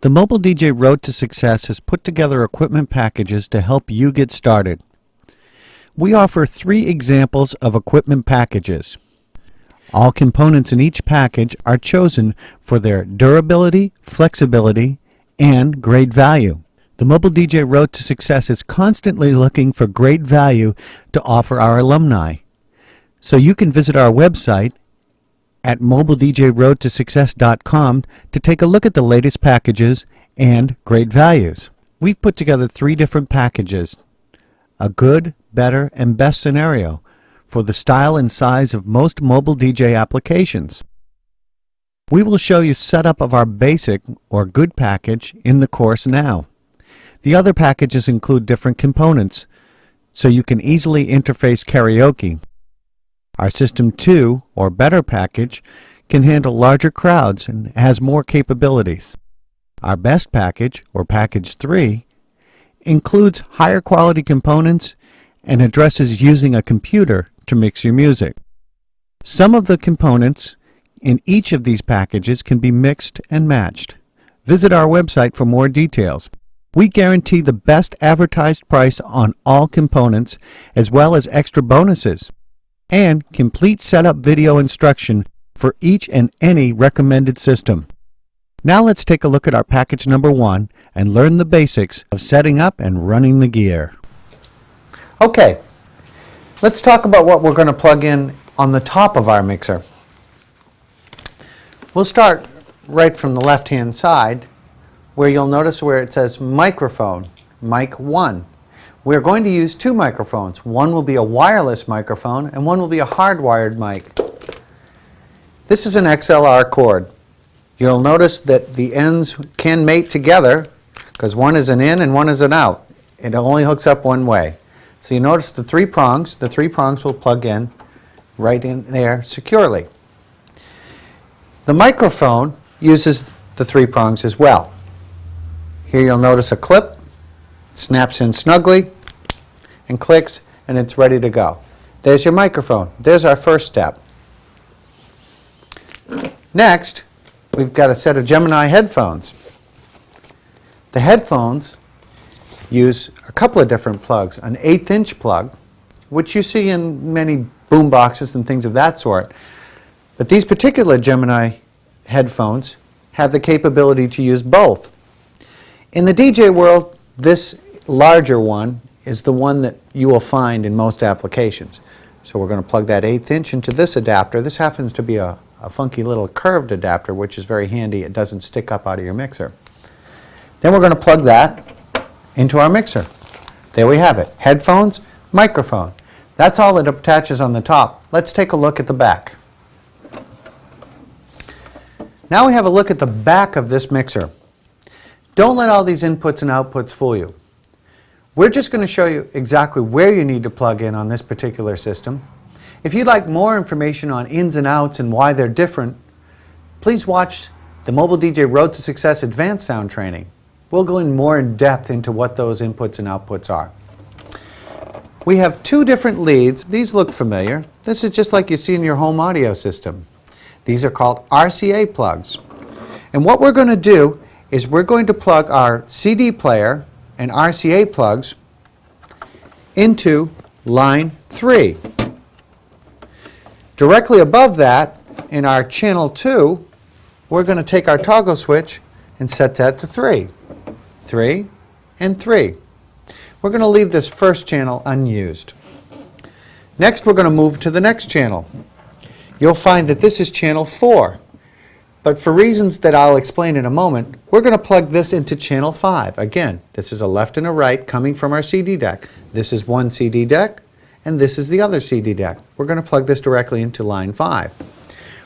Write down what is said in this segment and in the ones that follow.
The Mobile DJ Road to Success has put together equipment packages to help you get started. We offer 3 examples of equipment packages. All components in each package are chosen for their durability, flexibility, and great value. The Mobile DJ Road to Success is constantly looking for great value to offer our alumni. So you can visit our website at mobiledjroadtosuccess.com to take a look at the latest packages and great values. We've put together 3 different packages, a good, better, and best scenario for the style and size of most mobile DJ applications. We will show you setup of our basic or good package in the course now. The other packages include different components so you can easily interface karaoke. Our System 2 or better package can handle larger crowds and has more capabilities. Our best package or package 3 includes higher quality components and addresses using a computer to mix your music. Some of the components in each of these packages can be mixed and matched. Visit our website for more details. We guarantee the best advertised price on all components as well as extra bonuses and complete setup video instruction for each and any recommended system. Now let's take a look at our package number 1 and learn the basics of setting up and running the gear. Okay, let's talk about what we're going to plug in on the top of our mixer. We'll start right from the left-hand side where you'll notice where it says microphone, mic 1. We're going to use 2 microphones. One will be a wireless microphone and one will be a hardwired mic. This is an XLR cord. You'll notice that the ends can mate together because one is an in and one is an out. It only hooks up one way. So you notice the 3 prongs. The 3 prongs will plug in right in there securely. The microphone uses the 3 prongs as well. Here you'll notice a clip. Snaps in snugly and clicks and it's ready to go. There's your microphone. There's our first step. Next, we've got a set of Gemini headphones. The headphones use a couple of different plugs. An 1/8" plug, which you see in many boom boxes and things of that sort. But these particular Gemini headphones have the capability to use both. In the DJ world, this larger one is the one that you will find in most applications. So we're going to plug that 1/8" into this adapter. This happens to be a funky little curved adapter, which is very handy. It doesn't stick up out of your mixer. Then we're going to plug that into our mixer. There we have it. Headphones, microphone. That's all that attaches on the top. Let's take a look at the back. Now we have a look at the back of this mixer. Don't let all these inputs and outputs fool you. We're just going to show you exactly where you need to plug in on this particular system. If you'd like more information on ins and outs and why they're different, please watch the Mobile DJ Road to Success Advanced Sound Training. We'll go in more in depth into what those inputs and outputs are. We have 2 different leads. These look familiar. This is just like you see in your home audio system. These are called RCA plugs. And what we're going to do is we're going to plug our CD player and RCA plugs into line 3. Directly above that, in our channel 2, we're going to take our toggle switch and set that to 3. 3 and 3. We're going to leave this first channel unused. Next, we're going to move to the next channel. You'll find that this is channel 4. But for reasons that I'll explain in a moment, we're going to plug this into channel 5. Again, this is a left and a right coming from our CD deck. This is one CD deck, and this is the other CD deck. We're going to plug this directly into line 5.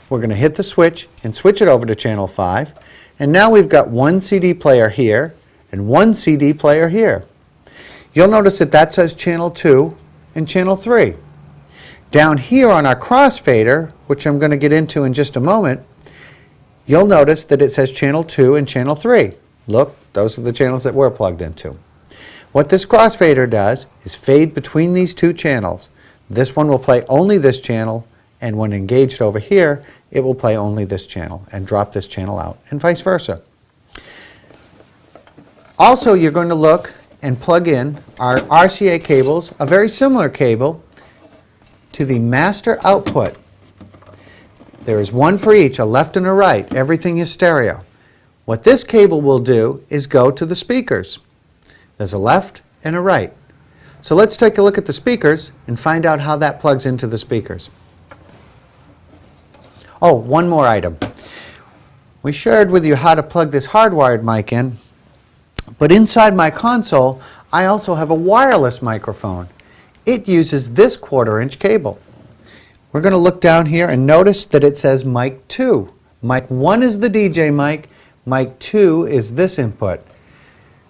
We're going to hit the switch and switch it over to channel 5. And now we've got one CD player here and one CD player here. You'll notice that that says channel 2 and channel 3. Down here on our crossfader, which I'm going to get into in just a moment, you'll notice that it says channel 2 and channel 3. Look, those are the channels that we're plugged into. What this crossfader does is fade between these 2 channels. This one will play only this channel, and when engaged over here, it will play only this channel and drop this channel out, and vice versa. Also, you're going to look and plug in our RCA cables, a very similar cable, to the master output. There is one for each, a left and a right. Everything is stereo. What this cable will do is go to the speakers. There's a left and a right. So let's take a look at the speakers and find out how that plugs into the speakers. Oh, one more item. We shared with you how to plug this hardwired mic in, but inside my console I also have a wireless microphone. It uses this 1/4-inch cable. We're going to look down here and notice that it says mic 2. Mic 1 is the DJ mic, mic 2 is this input.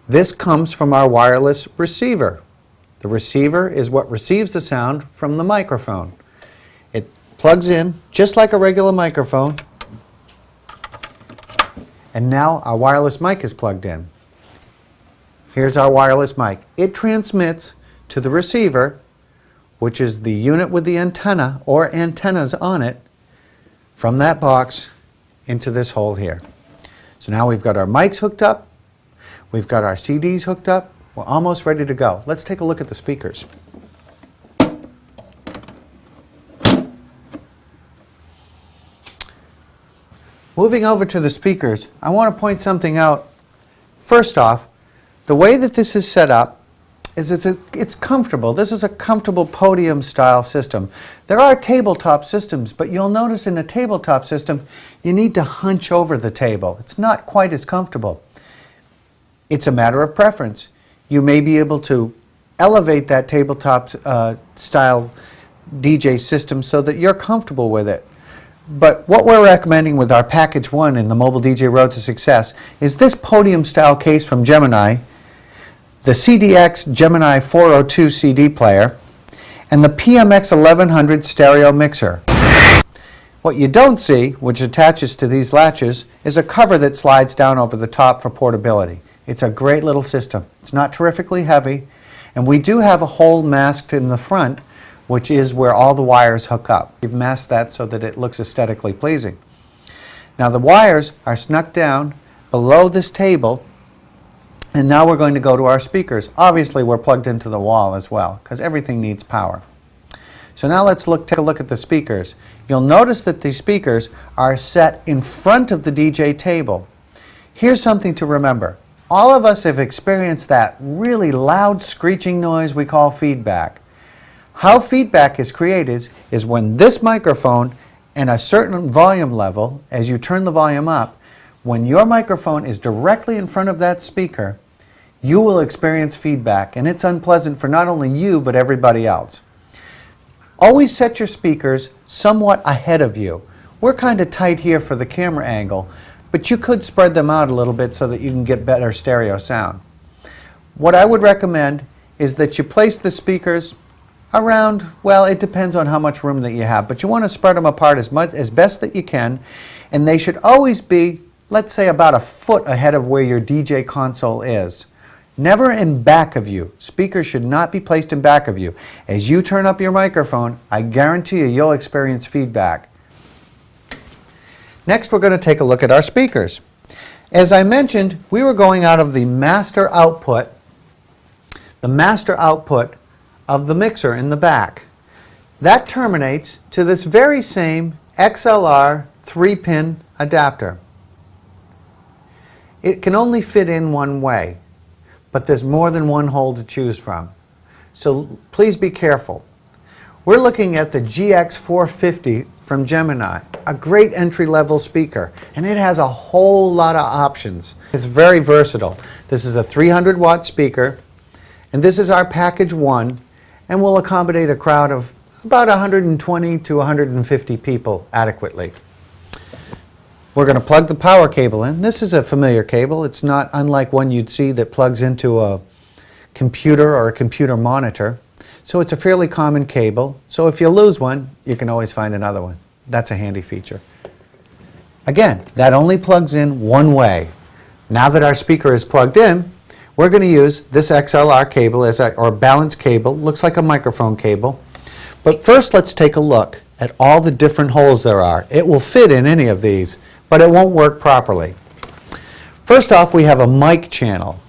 This comes from our wireless receiver. The receiver is what receives the sound from the microphone. It plugs in just like a regular microphone, and now our wireless mic is plugged in. Here's our wireless mic. It transmits to the receiver, which is the unit with the antenna or antennas on it, from that box into this hole here. So now we've got our mics hooked up, we've got our CDs hooked up, we're almost ready to go. Let's take a look at the speakers. Moving over to the speakers, I want to point something out. First off, the way that this is set up is it's comfortable. This is a comfortable podium style system. There are tabletop systems, but you'll notice in a tabletop system you need to hunch over the table. It's not quite as comfortable. It's a matter of preference. You may be able to elevate that tabletop style DJ system so that you're comfortable with it. But what we're recommending with our Package 1 in the Mobile DJ Road to Success is this podium style case from Gemini, the CDX Gemini 402 CD player, and the PMX 1100 stereo mixer. What you don't see, which attaches to these latches, is a cover that slides down over the top for portability. It's a great little system. It's not terrifically heavy, and we do have a hole masked in the front, which is where all the wires hook up. We've masked that so that it looks aesthetically pleasing. Now the wires are snuck down below this table, and now we're going to go to our speakers. Obviously we're plugged into the wall as well, because everything needs power. So now let's take a look at the speakers. You'll notice that the speakers are set in front of the DJ table. Here's something to remember. All of us have experienced that really loud screeching noise we call feedback. How feedback is created is when this microphone and a certain volume level, as you turn the volume up, when your microphone is directly in front of that speaker, you will experience feedback, and it's unpleasant for not only you but everybody else. Always set your speakers somewhat ahead of you. We're kind of tight here for the camera angle, but you could spread them out a little bit so that you can get better stereo sound. What I would recommend is that you place the speakers around, well, it depends on how much room that you have, but you want to spread them apart as best that you can, and they should always be, let's say, about a foot ahead of where your DJ console is. Never in back of you. Speakers should not be placed in back of you. As you turn up your microphone, I guarantee you'll experience feedback. Next, we're going to take a look at our speakers. As I mentioned, we were going out of the master output of the mixer in the back. That terminates to this very same XLR 3-pin adapter. It can only fit in one way, but there's more than one hole to choose from. So please be careful. We're looking at the GX450 from Gemini, a great entry-level speaker, and it has a whole lot of options. It's very versatile. This is a 300-watt speaker, and this is our Package 1, and will accommodate a crowd of about 120 to 150 people adequately. We're going to plug the power cable in. This is a familiar cable. It's not unlike one you'd see that plugs into a computer or a computer monitor. So it's a fairly common cable. So if you lose one, you can always find another one. That's a handy feature. Again, that only plugs in one way. Now that our speaker is plugged in, we're going to use this XLR cable or balance cable. Looks like a microphone cable. But first, let's take a look at all the different holes there are. It will fit in any of these, but it won't work properly. First off, we have a mic channel.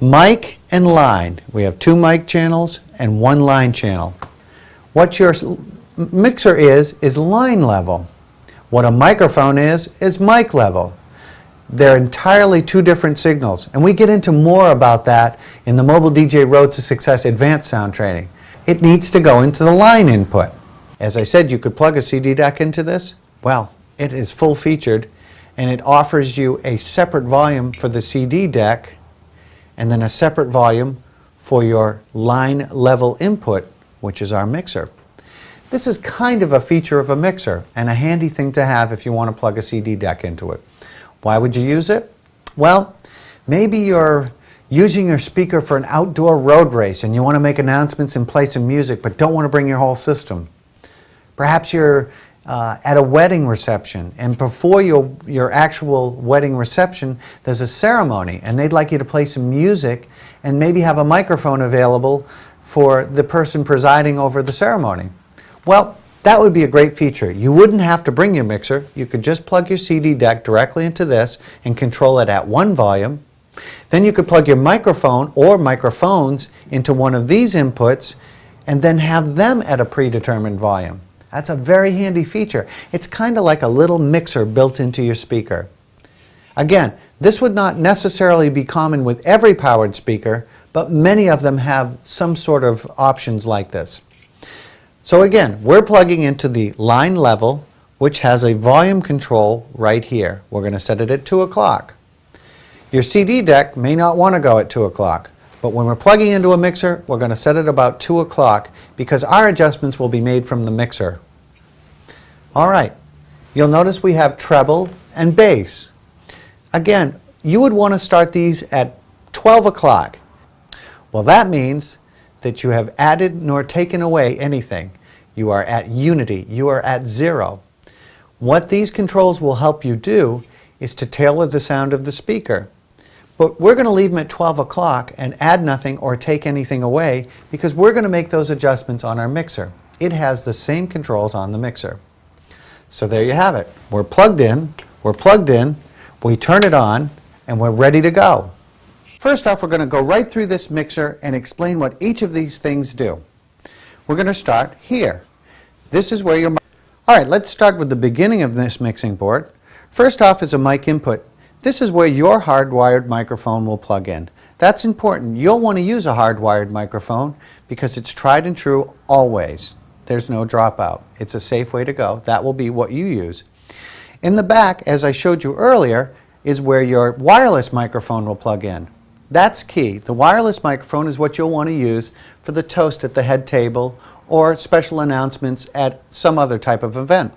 Mic and line. We have 2 mic channels and 1 line channel. What your mixer is line level. What a microphone is mic level. They're entirely 2 different signals, and we get into more about that in the Mobile DJ Road to Success Advanced Sound Training. It needs to go into the line input. As I said, you could plug a CD deck into this. Well, it is full featured, and it offers you a separate volume for the CD deck and then a separate volume for your line level input, which is our mixer. This is kind of a feature of a mixer and a handy thing to have if you want to plug a CD deck into it. Why would you use it? Well, maybe you're using your speaker for an outdoor road race and you want to make announcements and play some music but don't want to bring your whole system. Perhaps you're at a wedding reception, and before your actual wedding reception there's a ceremony and they'd like you to play some music and maybe have a microphone available for the person presiding over the ceremony. Well, that would be a great feature. You wouldn't have to bring your mixer. You could just plug your CD deck directly into this and control it at 1 volume. Then you could plug your microphone or microphones into one of these inputs and then have them at a predetermined volume. That's a very handy feature. It's kind of like a little mixer built into your speaker. Again, this would not necessarily be common with every powered speaker, but many of them have some sort of options like this. So again, we're plugging into the line level, which has a volume control right here. We're going to set it at 2 o'clock. Your CD deck may not want to go at 2 o'clock. But when we're plugging into a mixer, we're going to set it about 2 o'clock because our adjustments will be made from the mixer. All right, you'll notice we have treble and bass. Again, you would want to start these at 12 o'clock. Well, that means that you have added nor taken away anything. You are at unity. You are at 0. What these controls will help you do is to tailor the sound of the speaker. But we're going to leave them at 12 o'clock and add nothing or take anything away because we're going to make those adjustments on our mixer. It has the same controls on the mixer. So there you have it. We're plugged in, we turn it on, and we're ready to go. First off, we're going to go right through this mixer and explain what each of these things do. We're going to start here. This is where your... All right, let's start with the beginning of this mixing board. First off is a mic input. This is where your hardwired microphone will plug in. That's important. You'll want to use a hardwired microphone because it's tried and true always. There's no dropout. It's a safe way to go. That will be what you use. In the back, as I showed you earlier, is where your wireless microphone will plug in. That's key. The wireless microphone is what you'll want to use for the toast at the head table or special announcements at some other type of event.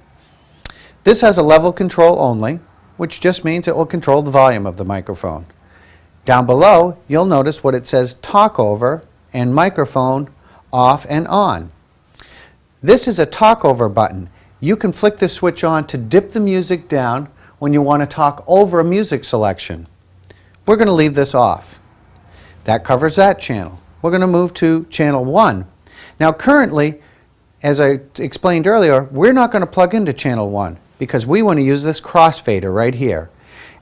This has a level control only, which just means it will control the volume of the microphone. Down below, you'll notice what it says talk over and microphone off and on. This is a talk over button. You can flick this switch on to dip the music down when you want to talk over a music selection. We're going to leave this off. That covers that channel. We're going to move to channel 1. Now currently, as I explained earlier, we're not going to plug into channel 1. Because we want to use this crossfader right here.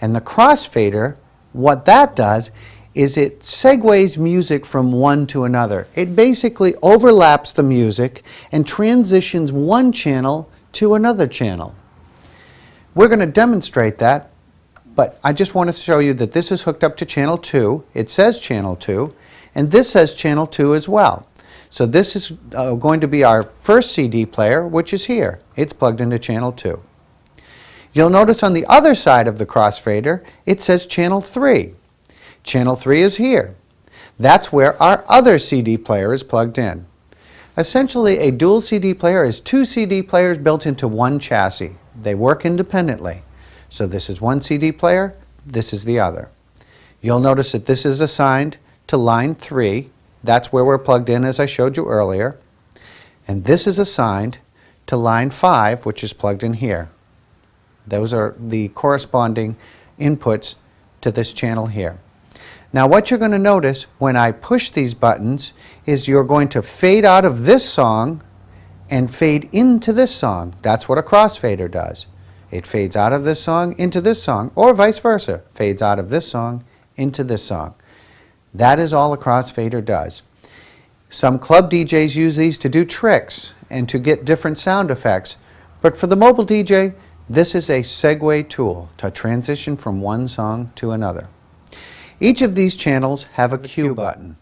And the crossfader, what that does is it segues music from one to another. It basically overlaps the music and transitions one channel to another channel. We're going to demonstrate that, but I just want to show you that this is hooked up to channel 2. It says channel 2, and this says channel 2 as well. So this is going to be our first CD player, which is here. It's plugged into channel 2. You'll notice on the other side of the crossfader, it says channel 3. Channel 3 is here. That's where our other CD player is plugged in. Essentially, a dual CD player is 2 CD players built into one chassis. They work independently. So this is one CD player, this is the other. You'll notice that this is assigned to line 3. That's where we're plugged in, as I showed you earlier. And this is assigned to line 5, which is plugged in here. Those are the corresponding inputs to this channel here. Now what you're going to notice when I push these buttons is you're going to fade out of this song and fade into this song. That's what a crossfader does. It fades out of this song into this song, or vice versa. Fades out of this song into this song. That is all a crossfader does. Some club DJs use these to do tricks and to get different sound effects, but for the mobile DJ, this is a segue tool to transition from one song to another. Each of these channels have a cue button.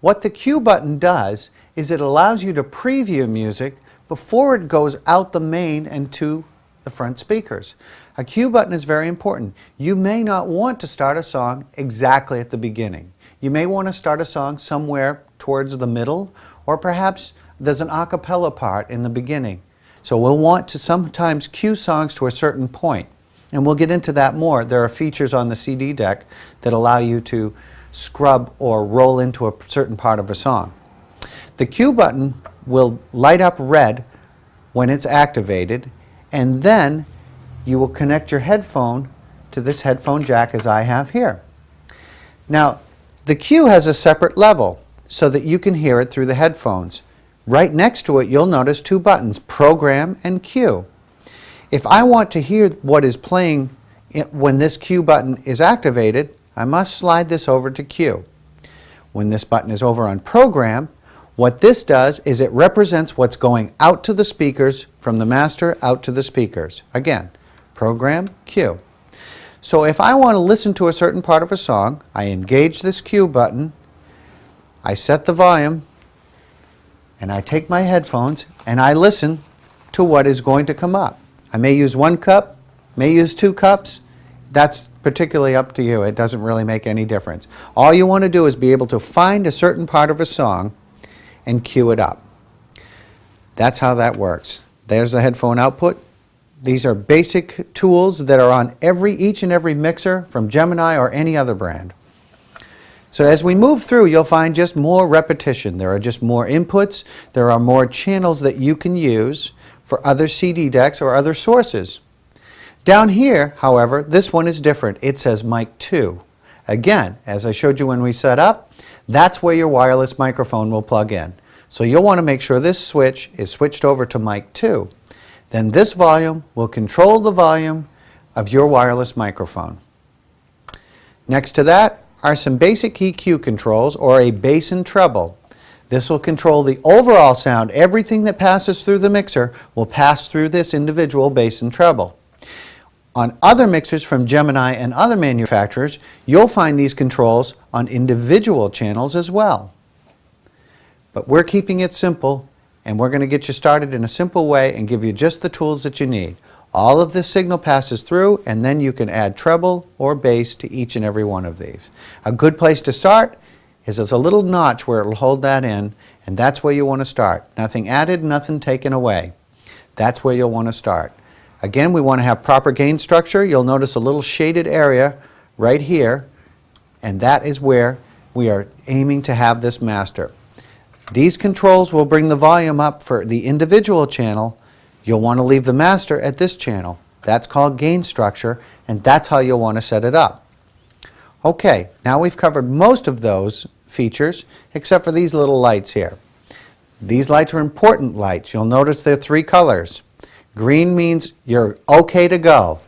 What the cue button does is it allows you to preview music before it goes out the main and to the front speakers. A cue button is very important. You may not want to start a song exactly at the beginning. You may want to start a song somewhere towards the middle, or perhaps there's an a cappella part in the beginning. So we'll want to sometimes cue songs to a certain point, and we'll get into that more. There are features on the CD deck that allow you to scrub or roll into a certain part of a song. The cue button will light up red when it's activated, and then you will connect your headphone to this headphone jack as I have here. Now, the cue has a separate level so that you can hear it through the headphones. Right next to it, you'll notice two buttons, Program and Cue. If I want to hear what is playing when this cue button is activated, I must slide this over to Cue. When this button is over on Program, what this does is it represents what's going out to the speakers from the master out to the speakers. Again, Program, Cue. So if I want to listen to a certain part of a song, I engage this cue button, I set the volume, and I take my headphones and I listen to what is going to come up. I may use 1 cup, may use 2 cups. That's particularly up to you. It doesn't really make any difference. All you want to do is be able to find a certain part of a song and cue it up. That's how that works. There's the headphone output. These are basic tools that are on each and every mixer from Gemini or any other brand. So as we move through, you'll find just more repetition. There are just more inputs. There are more channels that you can use for other CD decks or other sources. Down here, however, this one is different. It says Mic 2. Again, as I showed you when we set up, that's where your wireless microphone will plug in. So you'll want to make sure this switch is switched over to Mic 2. Then this volume will control the volume of your wireless microphone. Next to that are some basic EQ controls, or a bass and treble. This will control the overall sound. Everything that passes through the mixer will pass through this individual bass and treble. On other mixers from Gemini and other manufacturers, you'll find these controls on individual channels as well. But we're keeping it simple, and we're going to get you started in a simple way and give you just the tools that you need. All of this signal passes through, and then you can add treble or bass to each and every one of these. A good place to start is there's a little notch where it will hold that in, and that's where you want to start. Nothing added, nothing taken away. That's where you'll want to start. Again, we want to have proper gain structure. You'll notice a little shaded area right here, and that is where we are aiming to have this master. These controls will bring the volume up for the individual channel. You'll want to leave the master at this channel. That's called gain structure, and that's how you'll want to set it up. Okay, now we've covered most of those features except for these little lights here. These lights are important lights. You'll notice there are 3 colors. Green means you're okay to go.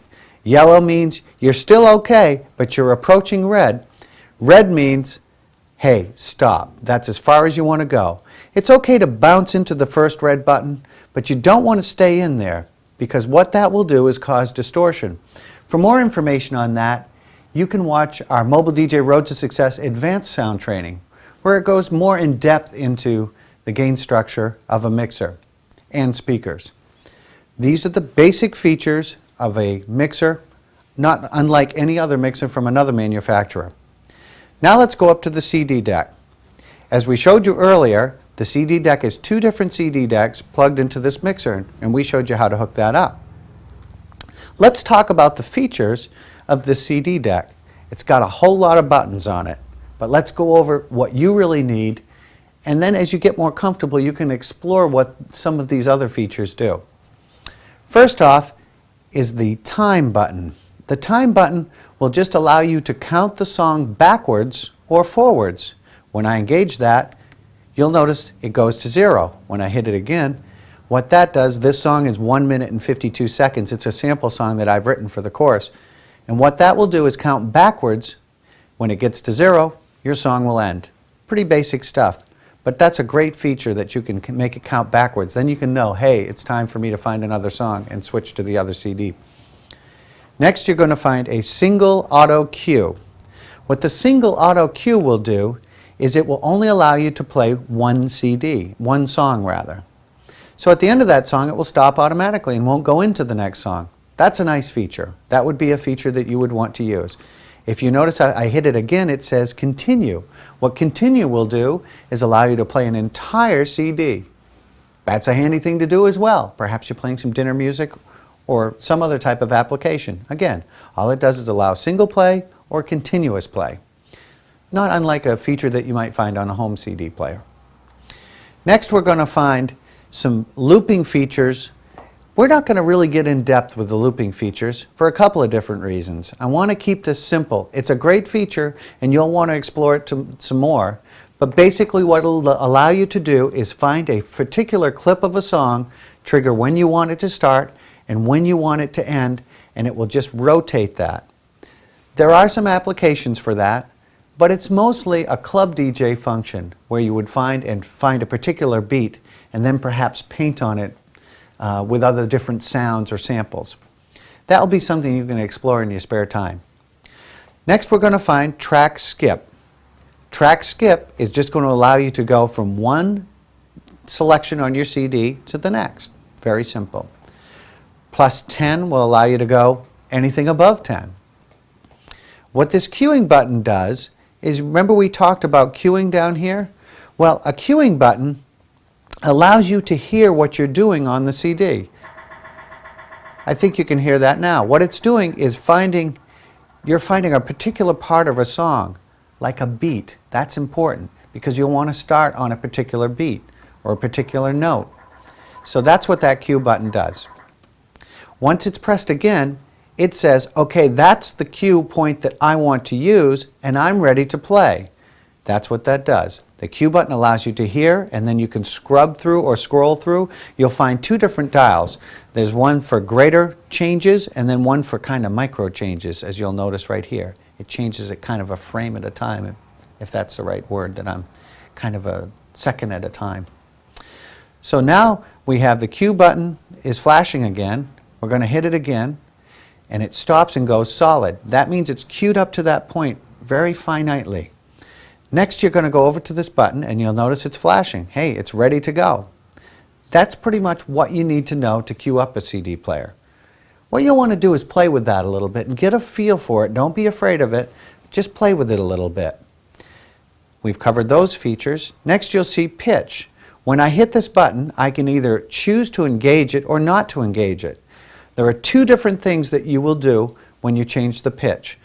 Yellow means you're still okay, but you're approaching red. Red means, hey, stop. That's as far as you want to go. It's okay to bounce into the first red button, but you don't want to stay in there, because what that will do is cause distortion. For more information on that, you can watch our Mobile DJ Road to Success Advanced Sound Training, where it goes more in depth into the gain structure of a mixer and speakers. These are the basic features of a mixer, not unlike any other mixer from another manufacturer. Now let's go up to the CD deck. As we showed you earlier, the CD deck is 2 different CD decks plugged into this mixer, and we showed you how to hook that up. Let's talk about the features of the CD deck. It's got a whole lot of buttons on it, but let's go over what you really need, and then as you get more comfortable, you can explore what some of these other features do. First off is the time button. The time button will just allow you to count the song backwards or forwards. When I engage that, you'll notice it goes to 0. When I hit it again, what that does, this song is 1 minute and 52 seconds. It's a sample song that I've written for the course. And what that will do is count backwards. When it gets to 0, your song will end. Pretty basic stuff, but that's a great feature that you can make it count backwards. Then you can know, hey, it's time for me to find another song and switch to the other CD. Next, you're going to find a single auto cue. What the single auto cue will do is it will only allow you to play one CD, one song rather. So at the end of that song, it will stop automatically and won't go into the next song. That's a nice feature. That would be a feature that you would want to use. If you notice I hit it again, it says continue. What continue will do is allow you to play an entire CD. That's a handy thing to do as well. Perhaps you're playing some dinner music or some other type of application. Again, all it does is allow single play or continuous play. Not unlike a feature that you might find on a home CD player. Next, we're going to find some looping features. We're not going to really get in depth with the looping features for a couple of different reasons. I want to keep this simple. It's a great feature and you'll want to explore it some more, but basically what it'll allow you to do is find a particular clip of a song, trigger when you want it to start and when you want it to end, and it will just rotate that. There are some applications for that, but it's mostly a club DJ function where you would find a particular beat and then perhaps paint on it with other different sounds or samples. That will be something you can explore in your spare time. Next, we're going to find track skip. Track skip is just going to allow you to go from one selection on your CD to the next. Very simple. Plus 10 will allow you to go anything above 10. What this queuing button does is, remember we talked about queuing down here? Well, a queuing button allows you to hear what you're doing on the CD. I think you can hear that now. What it's doing is you're finding a particular part of a song, like a beat. That's important because you'll want to start on a particular beat or a particular note. So that's what that cue button does. Once it's pressed again, it says, okay, that's the cue point that I want to use and I'm ready to play. That's what that does. The cue button allows you to hear, and then you can scrub through or scroll through. You'll find two different dials. There's one for greater changes and then one for kind of micro changes, as you'll notice right here. It changes it kind of a frame at a time, if that's the right word, that I'm kind of a second at a time. So now we have the cue button is flashing again. We're going to hit it again, and it stops and goes solid. That means it's queued up to that point very finitely. Next, you're going to go over to this button and you'll notice it's flashing. Hey, it's ready to go. That's pretty much what you need to know to queue up a CD player. What you'll want to do is play with that a little bit and get a feel for it. Don't be afraid of it. Just play with it a little bit. We've covered those features. Next, you'll see pitch. When I hit this button, I can either choose to engage it or not to engage it. There are two different things that you will do when you change the pitch.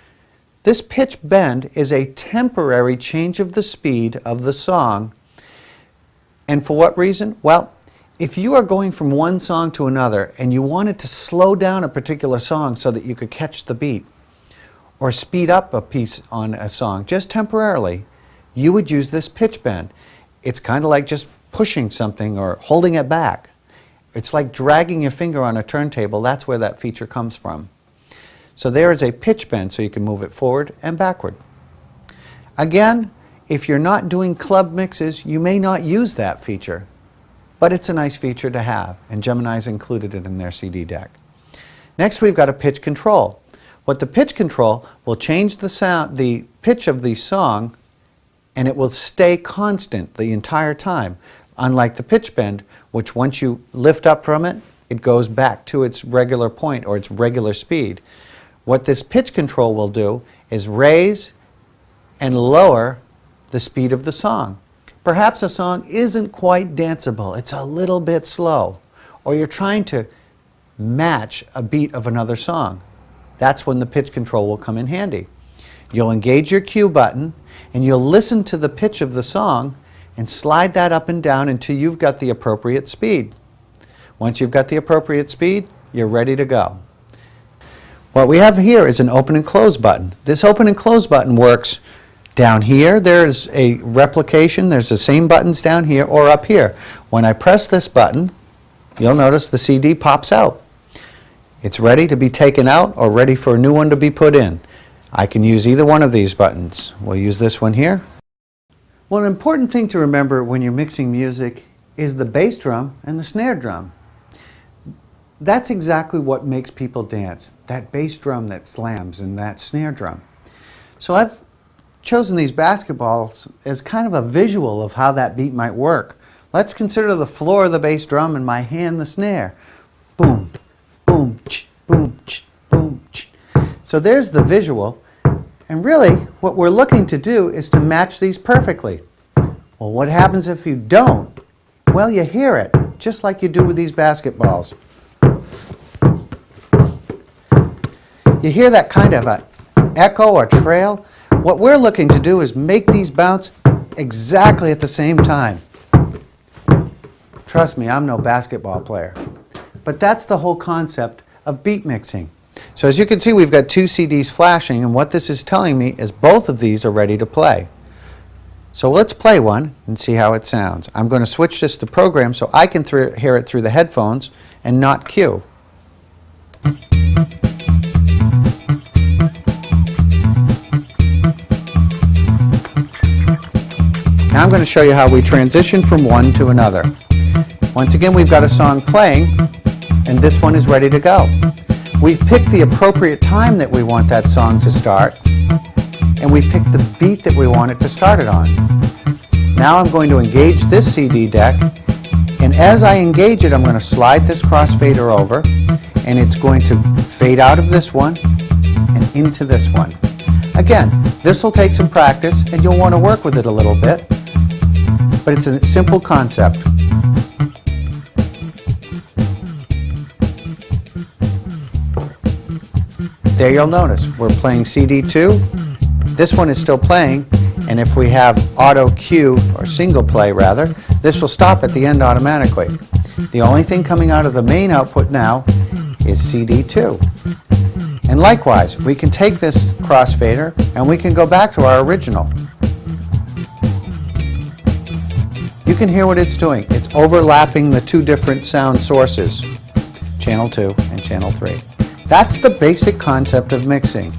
This pitch bend is a temporary change of the speed of the song. And for what reason? Well, if you are going from one song to another and you wanted to slow down a particular song so that you could catch the beat or speed up a piece on a song just temporarily, you would use this pitch bend. It's kind of like just pushing something or holding it back. It's like dragging your finger on a turntable. That's where that feature comes from. So there is a pitch bend so you can move it forward and backward. Again, if you're not doing club mixes, you may not use that feature, but it's a nice feature to have, and Gemini's included it in their CD deck. Next, we've got a pitch control. What the pitch control will change the sound, the pitch of the song, and it will stay constant the entire time, unlike the pitch bend, which once you lift up from it, it goes back to its regular point or its regular speed. What this pitch control will do is raise and lower the speed of the song. Perhaps a song isn't quite danceable, it's a little bit slow, or you're trying to match a beat of another song. That's when the pitch control will come in handy. You'll engage your cue button and you'll listen to the pitch of the song and slide that up and down until you've got the appropriate speed. Once you've got the appropriate speed, you're ready to go. What we have here is an open and close button. This open and close button works down here. There's a replication. There's the same buttons down here or up here. When I press this button, you'll notice the CD pops out. It's ready to be taken out or ready for a new one to be put in. I can use either one of these buttons. We'll use this one here. Well, an important thing to remember when you're mixing music is the bass drum and the snare drum. That's exactly what makes people dance, that bass drum that slams and that snare drum. So I've chosen these basketballs as kind of a visual of how that beat might work. Let's consider the floor of the bass drum and my hand the snare. Boom, boom, ch, boom, ch, boom, ch. So there's the visual, and really what we're looking to do is to match these perfectly. Well, what happens if you don't? Well, you hear it, just like you do with these basketballs. You hear that kind of an echo or trail. What we're looking to do is make these bounce exactly at the same time. Trust me, I'm no basketball player. But that's the whole concept of beat mixing. So as you can see, we've got two CDs flashing, and what this is telling me is both of these are ready to play. So let's play one and see how it sounds. I'm going to switch this to program so I can hear it through the headphones and not cue. Now I'm going to show you how we transition from one to another. Once again, we've got a song playing, and this one is ready to go. We've picked the appropriate time that we want that song to start, and we've picked the beat that we want it to start it on. Now I'm going to engage this CD deck, and as I engage it, I'm going to slide this crossfader over, and it's going to fade out of this one and into this one. Again, this will take some practice, and you'll want to work with it a little bit, but it's a simple concept. There you'll notice we're playing CD 2. This one is still playing, and if we have auto cue, or single play rather, this will stop at the end automatically. The only thing coming out of the main output now is CD 2. And likewise, we can take this crossfader and we can go back to our original. You can hear what it's doing. It's overlapping the two different sound sources, channel 2 and channel 3. That's the basic concept of mixing.